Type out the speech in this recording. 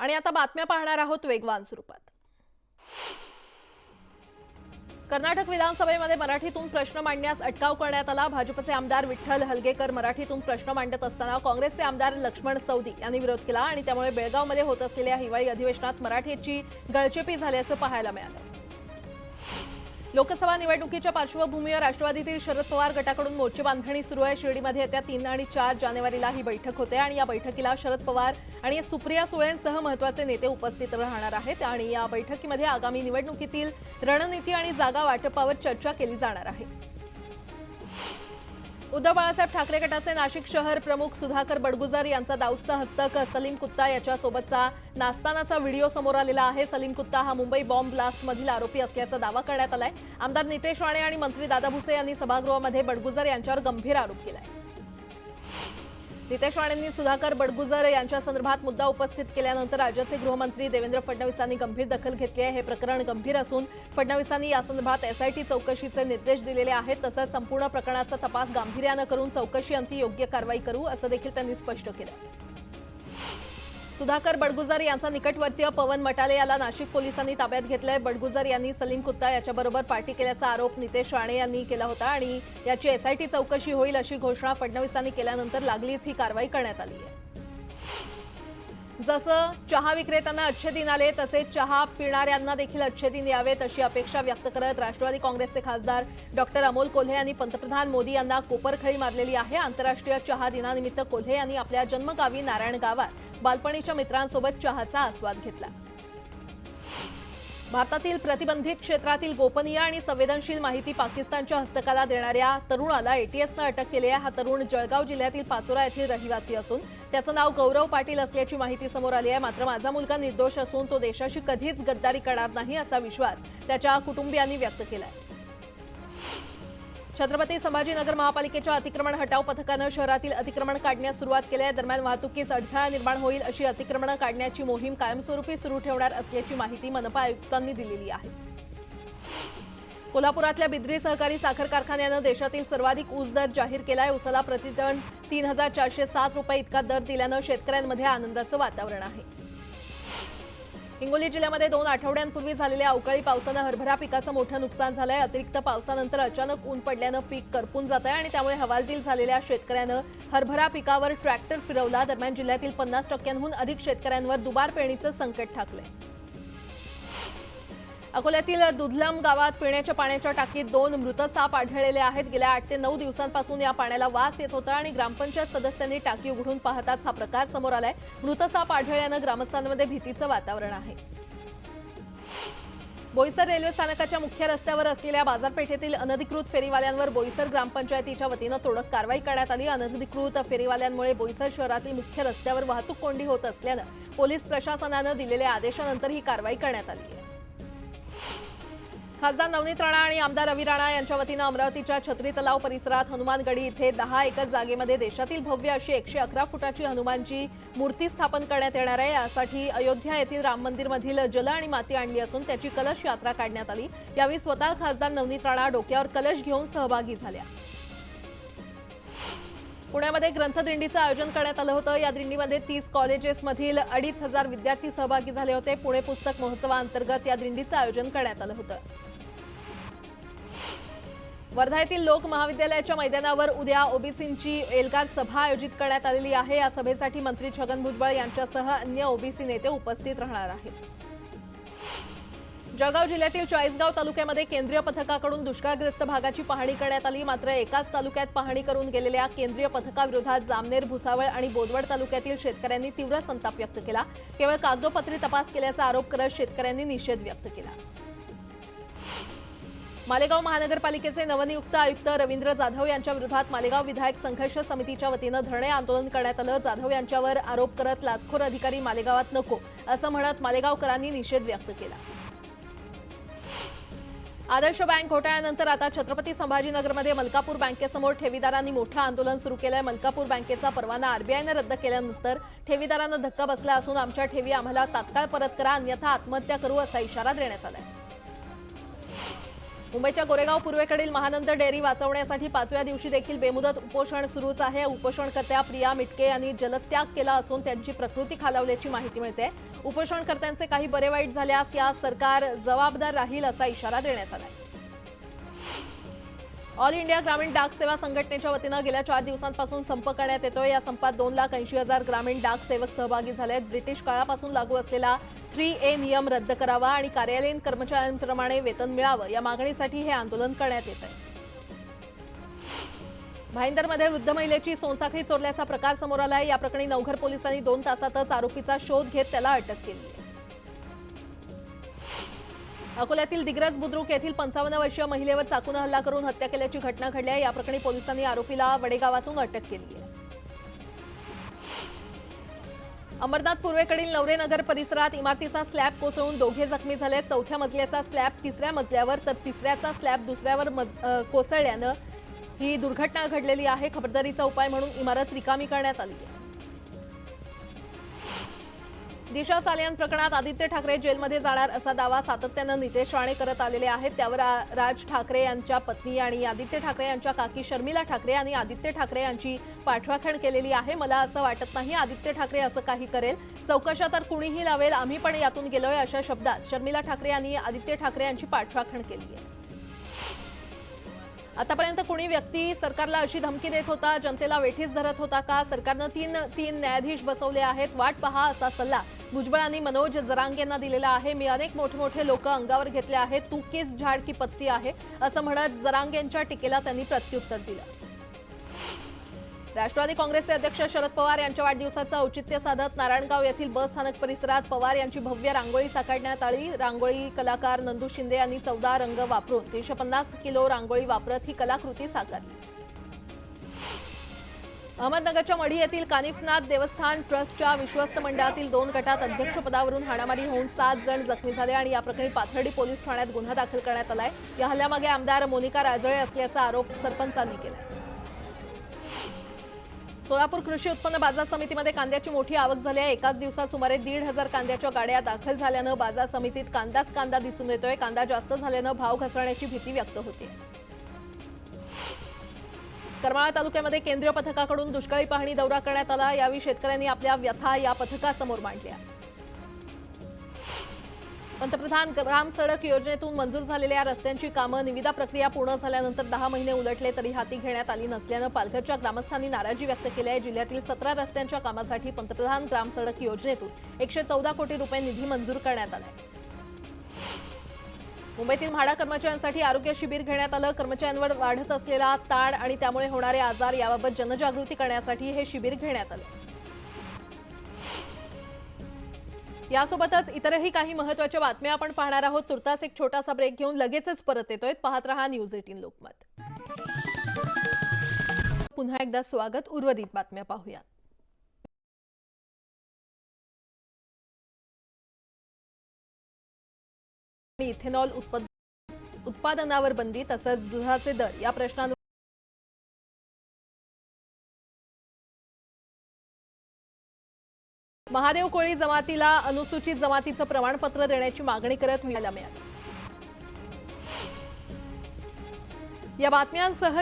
आणि आता बातम्या पाहणार आहोत वेगवान स्वरूपात। कर्नाटक विधानसभेमध्ये मराठीतून प्रश्न मांडण्यास अटकाव करण्यात आला। भाजपचे आमदार विठ्ठल हलगेकर मराठीतून प्रश्न मांडत असताना काँग्रेसचे आमदार लक्ष्मण सवदी यांनी विरोध केला आणि त्यामुळे बेळगावमध्ये होत असलेल्या हिवाळी अधिवेशनात मराठीची गळचेपी झाल्याचं पाहायला मिळालं। लोकसभा निवडणुकीच्या पार्श्वभूमीवर राष्ट्रवादीतील शरद पवार गटाकडून मोर्चे बांधणी सुरू आहे। शिर्डीमध्ये येत्या 3 आणि 4 जानेवारीला ही बैठक होते आणि या बैठकीला शरद पवार आणि सुप्रिया सुळेंसह महत्त्वाचे नेते उपस्थित राहणार आहेत आणि या बैठकीमध्ये आगामी निवडणुकीतील रणनीती आणि जागा वाटपावर चर्चा केली जाणार आहे। उद्धव बाळासाहेब ठाकरे गटाचे नाशिक शहर प्रमुख सुधाकर बडगुजर यांचा दाऊदचा हस्तक सलीम कुत्ता याच्यासोबतचा नास्तानाचा व्हिडिओ समोर आलेला आहे। सलीम कुत्ता हा मुंबई बॉम्ब ब्लास्टमधील आरोपी असल्याचा दावा करण्यात आलाय। आमदार नितेश राणे आणि मंत्री दादा भुसे यांनी सभागृहामध्ये बडगुजर यांच्यावर गंभीर आरोप केलाय। नितेश राणेंनी सुधाकर बडगुजर यांच्या संदर्भात मुद्दा उपस्थित केल्यानंतर राज्याचे गृहमंत्री देवेंद्र फडणवीसांनी गंभीर दखल घेतली आहे। हे प्रकरण गंभीर असून फडणवीसांनी या संदर्भात एसआयटी चौकशीचे निर्देश दिलेले आहेत। तसंच संपूर्ण प्रकरणाचा तपास गांभीर्याने करून चौकशी अंती योग्य कारवाई करू असं देखील त्यांनी स्पष्ट केलं। सुधाकर बडगुजर यांचा निकटवर्तीय पवन मटाले याला नाशिक पोलिसांनी ताब्यात घेतलंय। बडगुजर यांनी सलीम कुत्ता याच्याबरोबर पार्टी केल्याचा आरोप नितेश राणे यांनी केला होता आणि याची एसआयटी चौकशी होईल अशी घोषणा फडणवीसांनी केल्यानंतर लागलीच ही कारवाई करण्यात आली आहे। जसं चहा विक्रेत्यांना अच्छे दिन आले तसे चहा पिणाऱ्यांना देखील अच्छे दिन यावेत अशी अपेक्षा व्यक्त करत राष्ट्रवादी काँग्रेसचे खासदार डॉक्टर अमोल कोल्हे यांनी पंतप्रधान मोदी यांना कोपरखळी मारलेली आहे। आंतरराष्ट्रीय चहा दिनानिमित्त कोल्हे यांनी आपल्या जन्मगावी नारायण गावात बालपणीच्या मित्रांसोबत चहाचा आस्वाद घेतला। भारतातील प्रतिबंधित क्षेत्रातील गोपनीय आणि संवेदनशील माहिती पाकिस्तानच्या हस्तकाला देणाऱ्या तरुणाला एटीएसनं अटक केली आहे। हा तरुण जळगाव जिल्ह्यातील पाचोरा येथील रहिवासी असून त्याचं नाव गौरव पाटील असल्याची माहिती समोर आली आहे। मात्र माझा मुलगा निर्दोष असून तो देशाशी कधीच गद्दारी करणार नाही असा विश्वास त्याच्या कुटुंबियांनी व्यक्त केला आहे। छत्रपती संभाजीनगर महापालिकेच्या अतिक्रमण हटाव पथकानं शहरातील अतिक्रमण काढण्यास सुरुवात केली आहे। दरम्यान वाहतुकीस अडथळा निर्माण होईल अशी अतिक्रमण काढण्याची मोहीम कायमस्वरूपी सुरू ठेवणार असल्याची माहिती मनपा आयुक्तांनी दिलेली आहे। कोल्हापुरातल्या बिद्री सहकारी साखर कारखान्यानं देशातील सर्वाधिक ऊस दर जाहीर केलाय। ऊसाला प्रतिटन 3407 रुपये इतका दर दिल्यानं शेतकऱ्यांमध्ये आनंदाचं वातावरण आहे। हिंगोली जिल्ह्यामध्ये 2 आठवड्यांपूर्वी झालेल्या अवकाळी पावसानं हरभरा पिकाचं मोठं नुकसान झालंय। अतिरिक्त पावसानंतर अचानक ऊन पडल्यानं पीक करपून जात आहे आणि त्यामुळे हवालदिल झालेल्या शेतकऱ्यानं हरभरा पिकावर ट्रॅक्टर फिरवला। दरम्यान जिल्ह्यातील 50% अधिक शेतकऱ्यांवर दुबार पेरणीचं संकट ठाकलंय। अकोल्यातील दुधलम गावात पिण्याच्या पाण्याच्या टाकीत 2 मृत साप आढळलेले आहेत। गेल्या 8 ते 9 दिवसांपासून या पाण्याला वास येत होता आणि ग्रामपंचायत सदस्यांनी टाकी उघडून पाहताच हा प्रकार समोर आलाय। मृत साप आढळल्यानं ग्रामस्थांमध्ये भीतीचं वातावरण आहे। बोईसर रेल्वे स्थानकाच्या मुख्य रस्त्यावर असलेल्या बाजारपेठेतील अनधिकृत फेरीवाल्यांवर बोईसर ग्रामपंचायतीच्या वतीनं तोडक कारवाई करण्यात आली। अनधिकृत फेरीवाल्यांमुळे बोईसर शहरातील मुख्य रस्त्यावर वाहतूक कोंडी होत असल्यानं पोलीस प्रशासनानं दिलेल्या आदेशानंतर ही कारवाई करण्यात आली आहे। खासदार नवनीत राणा आणि आमदार रवी राणा यांच्या वतीनं अमरावतीच्या छत्री तलाव परिसरात हनुमानगडी इथे 10 एकर जागेमध्ये देशातील भव्य अशी 111 फुटाची हनुमानची मूर्ती स्थापन करण्यात येणार आहे। यासाठी अयोध्या येथील राम मंदिरमधील जल आणि माती आणली असून त्याची कलश यात्रा काढण्यात आली। यावेळी स्वतः खासदार नवनीत राणा डोक्यावर कलश घेऊन सहभागी झाल्या। पुण्यामध्ये ग्रंथदिंडीचं आयोजन करण्यात आलं होतं। या दिंडीमध्ये 30 कॉलेजेसमधील 2500 विद्यार्थी सहभागी झाले होते। पुणे पुस्तक महोत्सवाअंतर्गत या दिंडीचं आयोजन करण्यात आलं होतं। वर्धा येथील लोक महाविद्यालयाच्या मैदानावर उद्या ओबीसींची एल्गार सभा आयोजित करण्यात आलेली आहे। या सभेसाठी मंत्री छगन भुजबळ यांच्यासह अन्य ओबीसी नेते उपस्थित राहणार आहेत। जळगाव जिल्ह्यातील चाळीसगाव तालुक्यामध्ये केंद्रीय पथकाकडून दुष्काळग्रस्त भागाची पाहणी करण्यात आली। मात्र एकाच तालुक्यात पाहणी करून गेलेल्या केंद्रीय पथकाविरोधात जामनेर, भुसावळ आणि बोदवड तालुक्यातील शेतकऱ्यांनी तीव्र संताप व्यक्त केला। केवळ कागदोपत्री तपास केल्याचा आरोप करत शेतकऱ्यांनी निषेध व्यक्त केला। मालेगाव महानगरपालिकेचे नवनियुक्त आयुक्त रवींद्र जाधव यांच्या विरोधात मालेगाव विधायक संघर्ष समितीच्या वतीनं धरणे आंदोलन करण्यात आलं। जाधव यांच्यावर आरोप करत लाचखोर अधिकारी मालेगावात नको असं म्हणत मालेगावकरांनी निषेध व्यक्त केला। आदर्श बँक घोटाळ्यानंतर आता छत्रपती संभाजीनगरमध्ये मलकापूर बँकेसमोर ठेवीदारांनी मोठं आंदोलन सुरू केलंय। मलकापूर बँकेचा परवाना आरबीआयनं रद्द केल्यानंतर ठेवीदारांना धक्का बसला असून आमच्या ठेवी आम्हाला तात्काळ परत करा अन्यथा आत्महत्या करू असा इशारा देण्यात आलाय। मुंबईच्या गोरेगाव पूर्वेकडील महानंद डेअरी वाचवण्यासाठी 5व्या दिवशी देखील बेमुदत उपोषण सुरूच आहे। उपोषणकर्त्या प्रिया मिटके यांनी जलत्याग केला असून त्यांची प्रकृती खालावल्याची माहिती मिळते। उपोषणकर्त्यांचे काही बरे वाईट झाल्यास या सरकार जबाबदार राहील असा इशारा देण्यात आला आहे। ऑल इंडिया ग्रामीण डाक सेवा संघटनेच्या वतीनं गेल्या 4 दिवसांपासून संप करण्यात येतोय। या संपात 2,80,000 ग्रामीण डाक सेवक सहभागी झाले आहेत। ब्रिटिश काळापासून लागू असलेला 3A नियम रद्द करावा आणि कार्यालयीन कर्मचाऱ्यांप्रमाणे वेतन मिळावं या मागणीसाठी हे आंदोलन करण्यात येत आहे। भाईंदरमध्ये वृद्ध महिलेची सोनसाखळी चोरल्याचा प्रकार समोर आलाय। या प्रकरणी नवघर पोलिसांनी 2 तासातच आरोपीचा शोध घेत त्याला अटक केली आहे। अकोल्यातील दिग्रस बुद्रुक येथील 55 वर्षीय महिलेवर चाकूने हल्ला करून हत्या केल्याची घटना घडली आहे। या प्रकरणी पोलिसांनी आरोपीला वडेगावातून अटक केली आहे। अमरनाथ पूर्वेकडील नवरेनगर परिसरात इमारतीचा स्लॅब कोसळून दोघे जखमी झाले। 4थ्या मजल्याचा स्लॅब 3ऱ्या मजल्यावर तर 3ऱ्याचा स्लॅब 2ऱ्यावर कोसळल्यानं ही दुर्घटना घडलेली आहे। खबरदारीचा उपाय म्हणून इमारत रिकामी करण्यात आली आहे। दिशा सालियान प्रकरणात आदित्य ठाकरे जेलमध्ये जाणार असा दावा सातत्यानं नितेश राणे करत आलेले आहेत। त्यावर राज ठाकरे यांच्या पत्नी आणि आदित्य ठाकरे यांच्या काकी शर्मिला ठाकरे यांनी आदित्य ठाकरे यांची पाठराखण केलेली आहे। मला असं वाटत नाही आदित्य ठाकरे असं काही करेल, चौकशा तर कुणीही लावेल, आम्ही पण यातून गेलोय अशा शब्दात शर्मिला ठाकरे यांनी आदित्य ठाकरे यांची पाठराखण केली आहे। आतापर्यंत कुणी व्यक्ती सरकारला अशी धमकी देत होता, जनतेला वेठीस धरत होता का? सरकारनं तीन न्यायाधीश बसवले आहेत, वाट पहा असा सल्ला भुजबळांनी मनोज जरांगेंना दिलेला आहे। मी अनेक मोठे लोक अंगावर घेतले आहेत, तू किस झाड की पत्ती आहे असं म्हणत जरांगेंच्या टीकेला त्यांनी प्रत्युत्तर दिलं। राष्ट्रवादी काँग्रेसचे अध्यक्ष शरद पवार यांच्या वाढदिवसाचं औचित्य साधत नारायणगाव येथील बस स्थानक परिसरात पवार यांची भव्य रांगोळी साकारण्यात आली। रांगोळी कलाकार नंदू शिंदे यांनी 14 रंग वापरून 350 किलो रांगोळी वापरत ही कलाकृती साकारली। अहमदनगरच्या मढी येथील कानिफनाथ देवस्थान ट्रस्टच्या विश्वस्त मंडळातील 2 गटात अध्यक्षपदावरून हाणामारी होऊन 7 जण जखमी झाले आणि या प्रकरणी पाथर्डी पोलीस ठाण्यात गुन्हा दाखल करण्यात आलाय। या हल्ल्यामागे आमदार मोनिका राजळे असल्याचा आरोप सरपंचांनी केलाय। सोलापूर कृषी उत्पन्न बाजार समितीमध्ये कांद्याची मोठी आवक झाली आहे। एकाच दिवसात सुमारे 1,500 कांद्याच्या गाड्या दाखल झाल्यानं बाजार समितीत कांदा दिसून येतोय। कांदा जास्त झाल्यानं भाव घसरण्याची भीती व्यक्त होते। करमाळा तालुक्यामध्ये केंद्रीय पथकाकडून दुष्काळी पाहणी दौरा करण्यात आला। यावेळी शेतकऱ्यांनी आपल्या व्यथा या पथकासमोर मांडल्या। पंतप्रधान ग्राम सडक योजनेतून मंजूर झालेल्या रस्त्यांची कामं निविदा प्रक्रिया पूर्ण झाल्यानंतर 10 महिने उलटले तरी हाती घेण्यात आली नसल्यानं पालघरच्या ग्रामस्थांनी नाराजी व्यक्त केली आहे। जिल्ह्यातील 17 रस्त्यांच्या कामासाठी पंतप्रधान ग्राम सडक योजनेतून 114 कोटी रुपये निधी मंजूर करण्यात आला आहे। मुंबईतील म्हाडा कर्मचाऱ्यांसाठी आरोग्य शिबिर घेण्यात आलं। कर्मचाऱ्यांवर वाढत असलेला ताण आणि त्यामुळे होणारे आजार याबाबत जनजागृती करण्यासाठी हे शिबिर घेण्यात आलं। यासोबतच इतरही काही महत्त्वाच्या बातम्या आपण पाहणार आहोत। तुर्तास एक छोटासा ब्रेक घेऊन लगेचच परत येतोय। पाहत रहा न्यूज 18 लोकमत। पुन्हा एकदा स्वागत। उर्वरित बातम्या पाहूया। इथेनॉल उत्पादनावर बंदी तसंच दुधाचे दर या प्रश्नांवर महादेव कोळी जमातीला अनुसूचित जमातीचं प्रमाणपत्र देण्याची मागणी करत न्यायालयाला मिळाली। या बातम्यांसह